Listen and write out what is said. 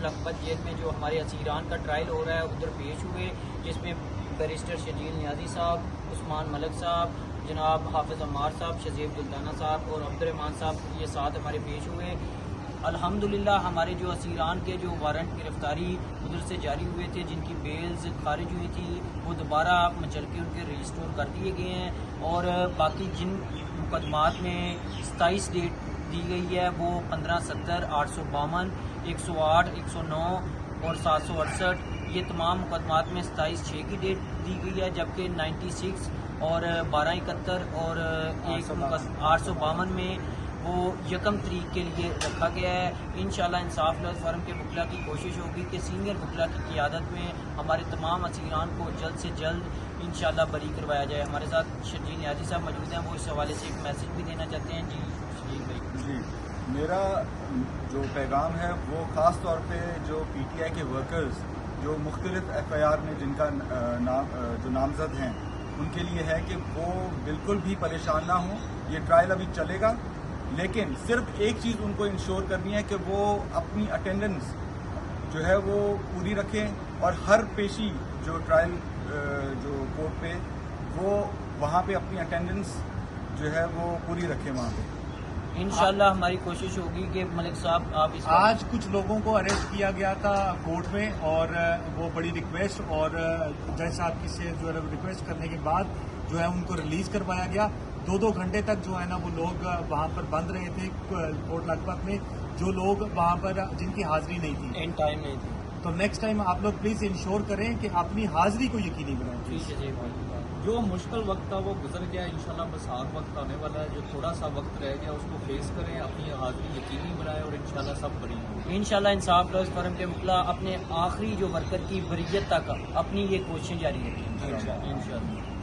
Lakhpat jail میں جو ہمارے اسیران کا ٹرائل ہو رہا ہے ادھر پیش ہوئے، جس میں بیرسٹر شجیل نیازی صاحب، عثمان ملک صاحب، جناب حافظ عمار صاحب، شزیب دلدانہ صاحب اور عبد الرحمان صاحب، یہ ساتھ ہمارے پیش ہوئے۔ الحمدللہ ہمارے جو اسیران کے جو وارنٹ گرفتاری ادھر سے جاری ہوئے تھے، جن کی بیلز خارج ہوئی تھی، وہ دوبارہ مچل کے ان کے ریسٹور کر دیے گئے ہیں، اور باقی جن مقدمات میں 27 ڈیٹ دی گئی ہے وہ 1570، 852، 108، 109 اور 768، یہ تمام مقدمات میں 27/6 کی ڈیٹ دی گئی ہے، جبکہ 96 اور 1271 اور 852 میں وہ 1 تاریخ کے لیے رکھا گیا ہے۔ انشاءاللہ انصاف لوز فورم کے وکلاء کی کوشش ہوگی کہ سینئر وکلاء کی قیادت میں ہمارے تمام اسیران کو جلد سے جلد انشاءاللہ بری کروایا جائے۔ ہمارے ساتھ شجیل نیازی صاحب موجود ہیں، وہ اس حوالے سے ایک میسج بھی دینا چاہتے ہیں۔ جی شجیل بھائی۔ جی، میرا جو پیغام ہے وہ خاص طور پہ جو پی ٹی آئی کے ورکرز جو مختلف ایف آئی آر میں جن کا جو نامزد ہیں ان کے لیے ہے کہ وہ بالکل بھی پریشان نہ ہوں۔ یہ ٹرائل ابھی چلے گا، لیکن صرف ایک چیز ان کو انشور کرنی ہے کہ وہ اپنی اٹینڈنس جو ہے وہ پوری رکھیں، اور ہر پیشی جو ٹرائل جو کورٹ پہ وہ وہاں پہ اپنی اٹینڈنس جو ہے وہ پوری رکھیں وہاں پہ۔ انشاءاللہ ہماری کوشش ہوگی کہ ملک صاحب آپ اس آج کچھ لوگوں کو اریسٹ کیا گیا تھا کورٹ میں، اور وہ بڑی ریکویسٹ اور جج صاحب کی سے جو ہے ریکویسٹ کرنے کے بعد جو ہے ان کو ریلیز کروایا گیا۔ 2 گھنٹے تک جو ہے نا وہ لوگ وہاں پر بند رہے تھے کورٹ لکھپت میں، جو لوگ وہاں پر جن کی حاضری نہیں تھی، ان ٹائم نہیں تھی۔ تو نیکسٹ ٹائم آپ لوگ پلیز انشور کریں کہ اپنی حاضری کو یقینی بنائیں۔ ٹھیک ہے جی بھائی۔ جو مشکل وقت تھا وہ گزر گیا، انشاءاللہ بس آگ وقت آنے والا ہے، جو تھوڑا سا وقت رہ گیا اس کو فیس کریں، اپنی حاضری یقینی بنائیں اور انشاءاللہ سب بری ہوں گے۔ انشاءاللہ انصاف لوز فورم کے وکلاء اپنے آخری جو ورکر کی بریت تک اپنی یہ کوششیں جاری رکھیں۔ انشاءاللہ۔